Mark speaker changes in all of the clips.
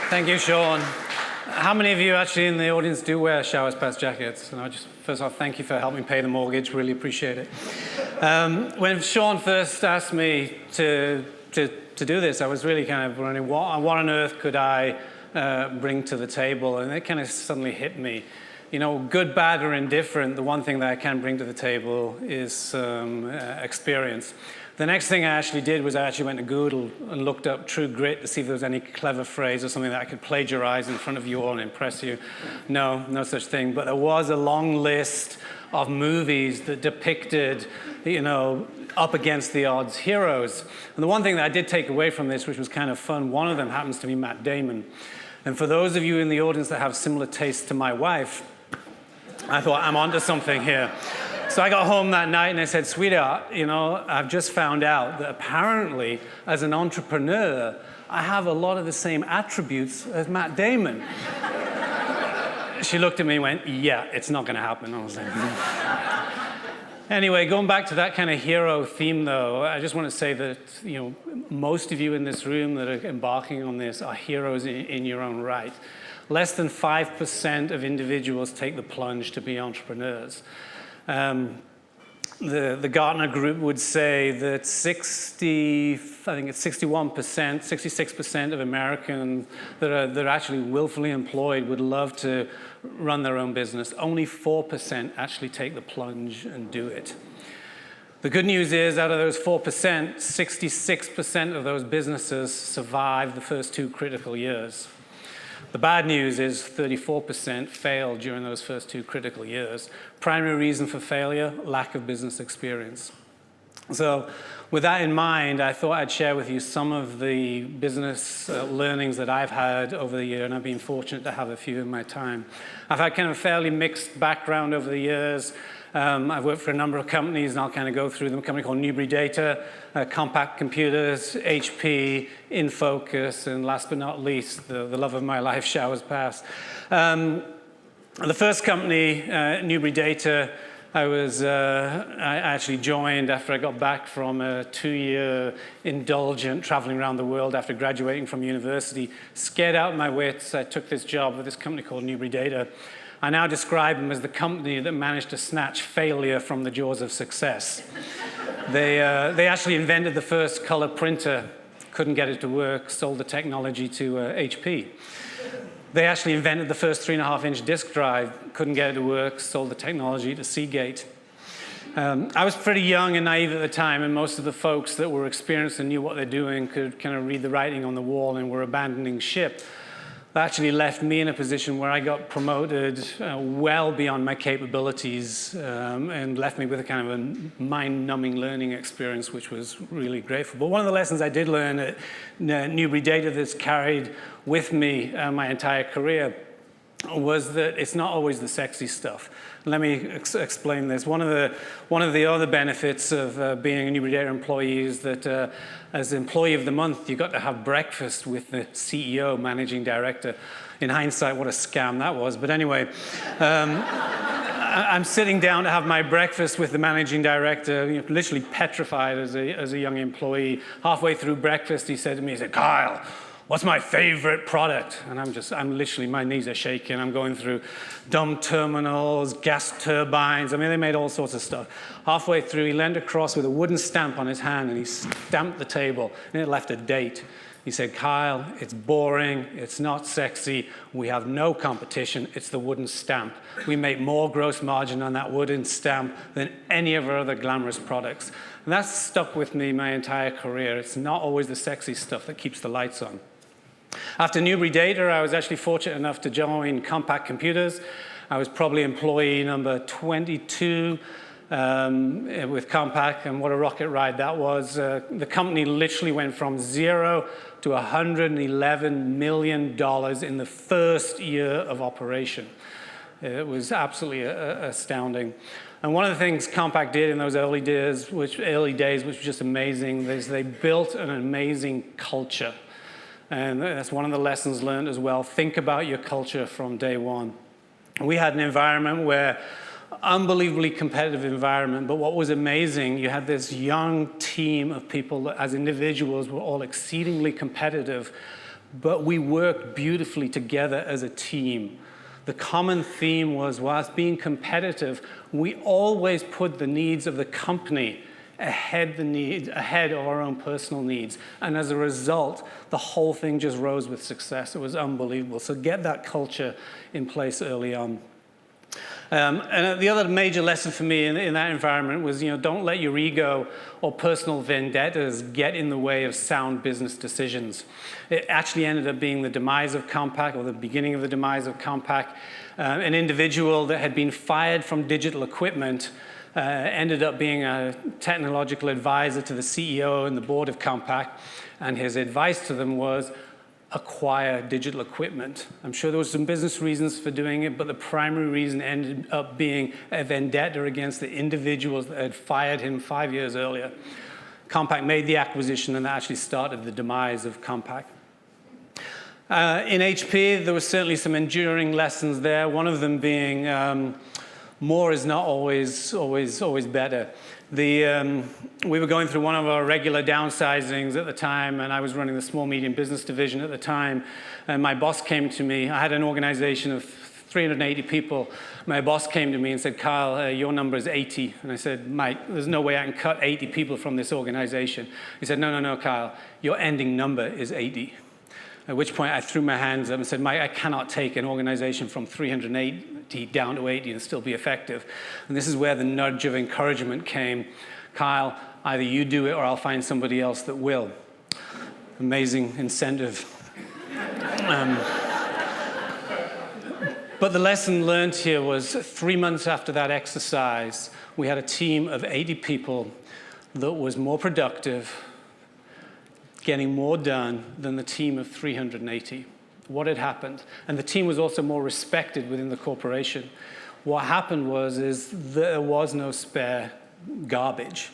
Speaker 1: Thank you, Sean. How many of you actually in the audience do wear shower pass jackets? And first off, thank you for helping pay the mortgage. Really appreciate it. When Sean first asked me to do this, I was really kind of wondering what on earth could I bring to the table, and it kind of suddenly hit me. You know, good, bad, or indifferent, the one thing that I can bring to the table is experience. The next thing I actually did was I actually went to Google and looked up true grit to see if there was any clever phrase or something that I could plagiarize in front of you all and impress you. No, no such thing. But there was a long list of movies that depicted, you know, up against the odds heroes. And the one thing that I did take away from this, which was kind of fun, one of them happens to be Matt Damon. And for those of you in the audience that have similar tastes to my wife, I thought, I'm onto something here. So I got home that night and I said, sweetheart, you know, I've just found out that apparently as an entrepreneur, I have a lot of the same attributes as Matt Damon. She looked at me and went, yeah, it's not going to happen. I was like, Anyway, going back to that kind of hero theme, though, I just want to say that, you know, most of you in this room that are embarking on this are heroes in your own right. Less than 5% of individuals take the plunge to be entrepreneurs. The Gartner group would say that 66% of Americans that are actually willfully employed would love to run their own business. Only 4% actually take the plunge and do it. The good news is, out of those 4%, 66% of those businesses survive the first 2 critical years. The bad news is 34% fail during those first 2 critical years. Primary reason for failure, lack of business experience. So with that in mind, I thought I'd share with you some of the business learnings that I've had over the year, and I've been fortunate to have a few in my time. I've had kind of a fairly mixed background over the years. I've worked for a number of companies, and I'll kind of go through them. A company called Newbury Data, Compaq Computers, HP, InFocus, and last but not least, the love of my life, Showers Pass. The first company, Newbury Data, I actually joined after I got back from a 2-year indulgent traveling around the world after graduating from university. Scared out of my wits, I took this job with this company called Newbury Data. I now describe them as the company that managed to snatch failure from the jaws of success. They actually invented the first color printer, couldn't get it to work, sold the technology to HP. They actually invented the first 3.5-inch disk drive, couldn't get it to work, sold the technology to Seagate. I was pretty young and naive at the time, and most of the folks that were experienced and knew what they're doing could kind of read the writing on the wall and were abandoning ship. That actually left me in a position where I got promoted well beyond my capabilities and left me with a kind of a mind-numbing learning experience, which was really grateful. But one of the lessons I did learn at Newbury Data that's carried with me my entire career was that it's not always the sexy stuff. Let me explain this. One of the other benefits of being a Newbury Data employee is that as Employee of the Month, you got to have breakfast with the CEO, Managing Director. In hindsight, what a scam that was. But anyway, I'm sitting down to have my breakfast with the Managing Director, you know, literally petrified as a young employee. Halfway through breakfast, he said to me, he said, Kyle, what's my favorite product? And I'm literally, my knees are shaking. I'm going through dumb terminals, gas turbines. I mean, they made all sorts of stuff. Halfway through, he leaned across with a wooden stamp on his hand, and he stamped the table, and it left a date. He said, Kyle, it's boring, it's not sexy, we have no competition, it's the wooden stamp. We make more gross margin on that wooden stamp than any of our other glamorous products. And that's stuck with me my entire career. It's not always the sexy stuff that keeps the lights on. After Newbury Data, I was actually fortunate enough to join Compaq Computers. I was probably employee number 22 with Compaq, and what a rocket ride that was. The company literally went from 0 to $111 million in the first year of operation. It was absolutely astounding. And one of the things Compaq did in those early days, which was just amazing, is they built an amazing culture. And that's one of the lessons learned as well. Think about your culture from day one. We had an environment where, unbelievably competitive environment, but what was amazing, you had this young team of people that as individuals were all exceedingly competitive, but we worked beautifully together as a team. The common theme was, whilst being competitive, we always put the needs of the company ahead of our own personal needs. And as a result, the whole thing just rose with success. It was unbelievable. So get that culture in place early on. And the other major lesson for me in that environment was, don't let your ego or personal vendettas get in the way of sound business decisions. It actually ended up being the demise of Compaq, or the beginning of the demise of Compaq. An individual that had been fired from digital equipment ended up being a technological advisor to the CEO and the board of Compaq, and his advice to them was, acquire digital equipment. I'm sure there was some business reasons for doing it, but the primary reason ended up being a vendetta against the individuals that had fired him 5 years earlier. Compaq made the acquisition, and that actually started the demise of Compaq. In HP, there was certainly some enduring lessons there, one of them being more is not always better. We were going through one of our regular downsizings at the time, and I was running the small medium business division at the time, and my boss came to me. I had an organization of 380 people. My boss came to me and said, Kyle, your number is 80. And I said, Mike, there's no way I can cut 80 people from this organization. He said, no, Kyle, your ending number is 80. At which point I threw my hands up and said, Mike, I cannot take an organization from 380 down to 80 and still be effective. And this is where the nudge of encouragement came. Kyle, either you do it or I'll find somebody else that will. Amazing incentive. But the lesson learned here was 3 months after that exercise, we had a team of 80 people that was more productive, getting more done than the team of 380. What had happened? And the team was also more respected within the corporation. What happened is there was no spare garbage.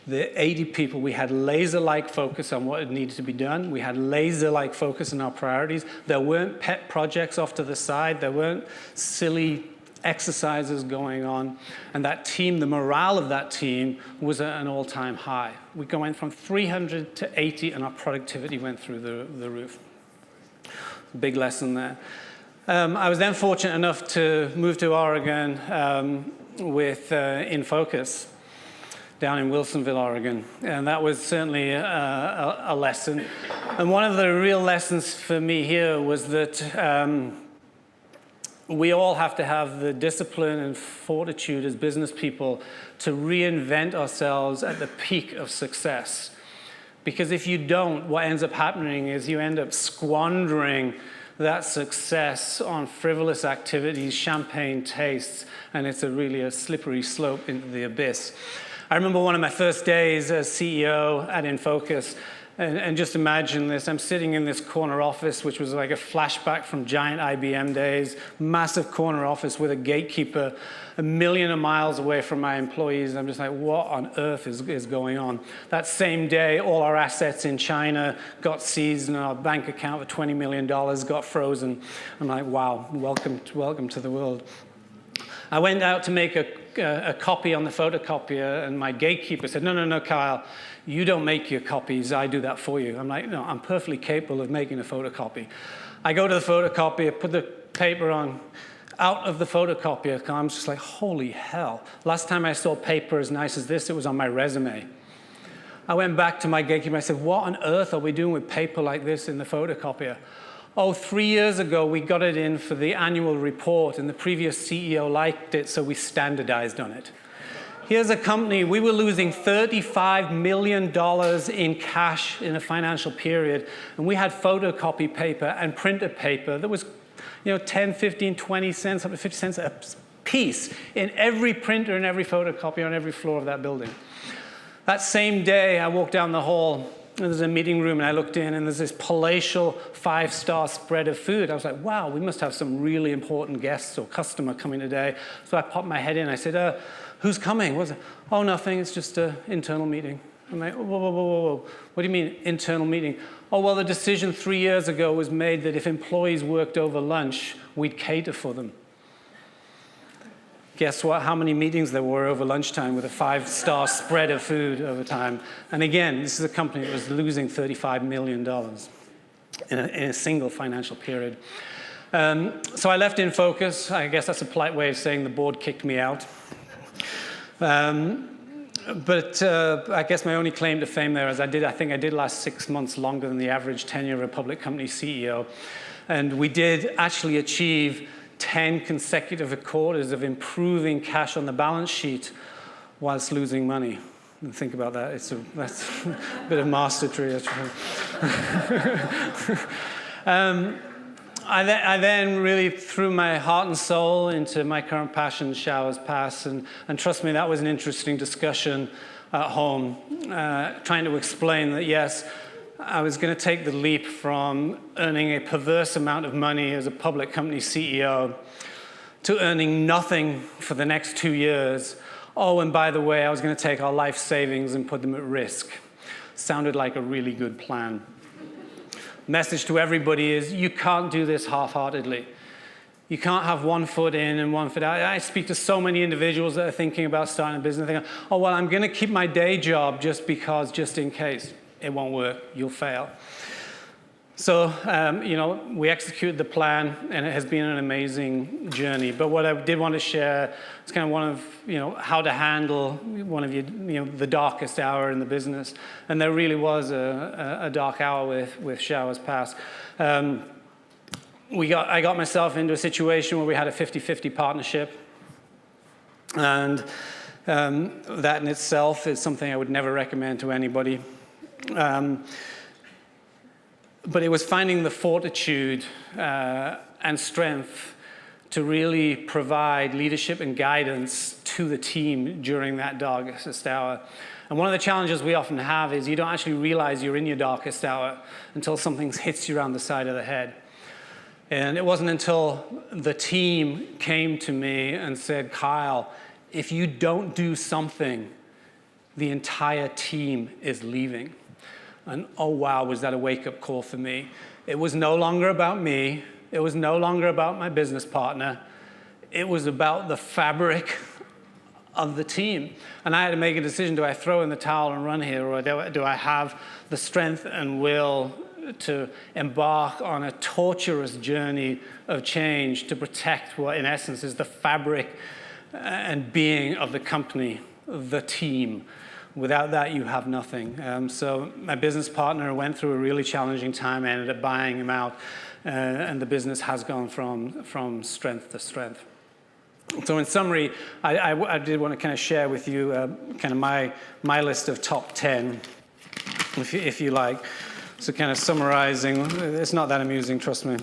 Speaker 1: The 80 people, we had laser-like focus on what needed to be done. We had laser-like focus on our priorities. There weren't pet projects off to the side. There weren't silly exercises going on. And that team, the morale of that team was at an all-time high. We went from 300 to 80, and our productivity went through the roof. Big lesson there. I was then fortunate enough to move to Oregon with InFocus down in Wilsonville, Oregon. And that was certainly a lesson. And one of the real lessons for me here was that we all have to have the discipline and fortitude as business people to reinvent ourselves at the peak of success. Because if you don't, what ends up happening is you end up squandering that success on frivolous activities, champagne tastes, and it's really a slippery slope into the abyss. I remember one of my first days as CEO at InFocus, and just imagine this. I'm sitting in this corner office, which was like a flashback from giant IBM days, massive corner office with a gatekeeper a million miles away from my employees. I'm just like, what on earth is going on? That same day, all our assets in China got seized, and our bank account for $20 million got frozen. I'm like, wow, welcome to the world. I went out to make a copy on the photocopier, and my gatekeeper said, no, Kyle, you don't make your copies, I do that for you. I'm like, no, I'm perfectly capable of making a photocopy. I go to the photocopier, put the paper on, out of the photocopier, I'm just like, holy hell. Last time I saw paper as nice as this, it was on my resume. I went back to my gatekeeper, I said, what on earth are we doing with paper like this in the photocopier? Oh, 3 years ago, we got it in for the annual report, and the previous CEO liked it, so we standardized on it. Here's a company, we were losing $35 million in cash in a financial period, and we had photocopy paper and printer paper that was 10, 15, 20 cents, up to 50 cents a piece in every printer and every photocopier on every floor of that building. That same day, I walked down the hall, and there's a meeting room, and I looked in, and there's this palatial 5-star spread of food. I was like, wow, we must have some really important guests or customer coming today. So I popped my head in. I said, who's coming? What's it? Oh, nothing. It's just an internal meeting. I'm like, whoa. What do you mean, internal meeting? Oh, well, the decision 3 years ago was made that if employees worked over lunch, we'd cater for them. Guess what? How many meetings there were over lunchtime with a 5-star spread of food over time? And again, this is a company that was losing $35 million. in a single financial period. So I left InFocus. I guess that's a polite way of saying the board kicked me out. But I guess my only claim to fame there is I think I did last 6 months longer than the average tenure of a public company CEO. And we did actually achieve 10 consecutive quarters of improving cash on the balance sheet whilst losing money. And think about that. That's a bit of mastery. I then really threw my heart and soul into my current passion, Showers Pass, and trust me, that was an interesting discussion at home, trying to explain that, yes, I was going to take the leap from earning a perverse amount of money as a public company CEO to earning nothing for the next 2 years. Oh, and by the way, I was going to take our life savings and put them at risk. Sounded like a really good plan. Message to everybody is you can't do this half-heartedly. You can't have one foot in and one foot out. I speak to so many individuals that are thinking about starting a business. They go, oh, well, I'm going to keep my day job just in case. It won't work. You'll fail. So, we executed the plan, and it has been an amazing journey. But what I did want to share is kind of one of, how to handle one of the darkest hour in the business. And there really was a dark hour with Showers Pass. I got myself into a situation where we had a 50-50 partnership. And that in itself is something I would never recommend to anybody. But it was finding the fortitude and strength to really provide leadership and guidance to the team during that darkest hour. And one of the challenges we often have is you don't actually realize you're in your darkest hour until something hits you around the side of the head. And it wasn't until the team came to me and said, Kyle, if you don't do something, the entire team is leaving. And oh, wow, was that a wake-up call for me. It was no longer about me. It was no longer about my business partner. It was about the fabric of the team. And I had to make a decision. Do I throw in the towel and run here, or do I have the strength and will to embark on a torturous journey of change to protect what, in essence, is the fabric and being of the company, the team? Without that, you have nothing. So my business partner went through a really challenging time. I ended up buying him out, and the business has gone from strength to strength. So in summary, I did want to kind of share with you kind of my list of top 10, if you like. So kind of summarizing, it's not that amusing, trust me.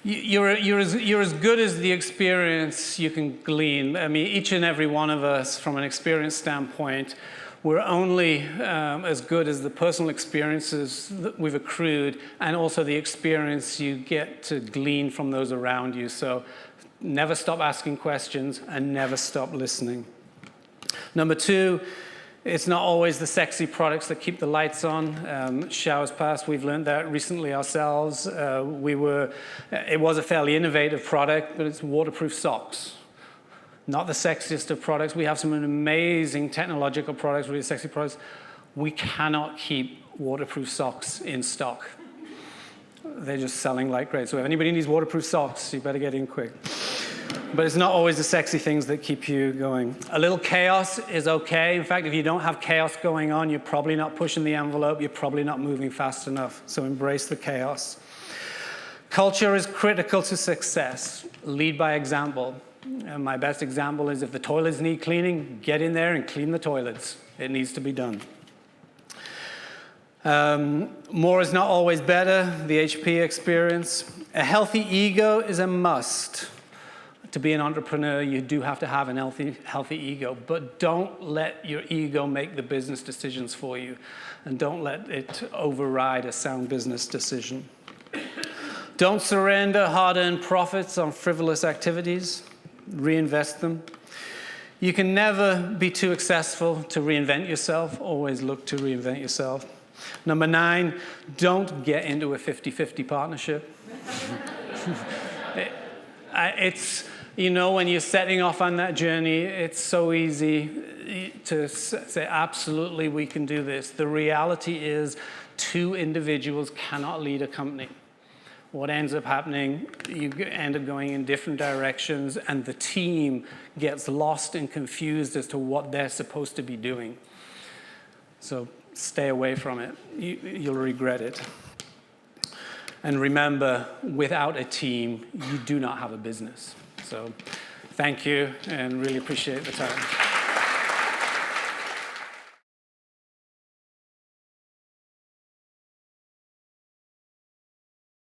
Speaker 1: You're as good as the experience you can glean. I mean, each and every one of us, from an experience standpoint, we're only as good as the personal experiences that we've accrued, and also the experience you get to glean from those around you. So never stop asking questions and never stop listening. Number 2, it's not always the sexy products that keep the lights on. Showers Pass, we've learned that recently ourselves. It was a fairly innovative product, but it's waterproof socks. Not the sexiest of products. We have some amazing technological products, really sexy products. We cannot keep waterproof socks in stock. They're just selling like crazy. So if anybody needs waterproof socks, you better get in quick. But it's not always the sexy things that keep you going. A little chaos is okay. In fact, if you don't have chaos going on, you're probably not pushing the envelope. You're probably not moving fast enough. So embrace the chaos. Culture is critical to success. Lead by example. And my best example is if the toilets need cleaning, get in there and clean the toilets. It needs to be done. More is not always better. The HP experience. A healthy ego is a must. To be an entrepreneur, you do have to have an healthy ego, but don't let your ego make the business decisions for you, and don't let it override a sound business decision. Don't surrender hard-earned profits on frivolous activities. Reinvest them. You can never be too successful to reinvent yourself. Always look to reinvent yourself. Number 9, don't get into a 50-50 partnership. When you're setting off on that journey, it's so easy to say, absolutely, we can do this. The reality is Two individuals cannot lead a company. What ends up happening, you end up going in different directions, and the team gets lost and confused as to what they're supposed to be doing. So stay away from it. You'll regret it. And remember, without a team, you do not have a business. So thank you, and really appreciate the time.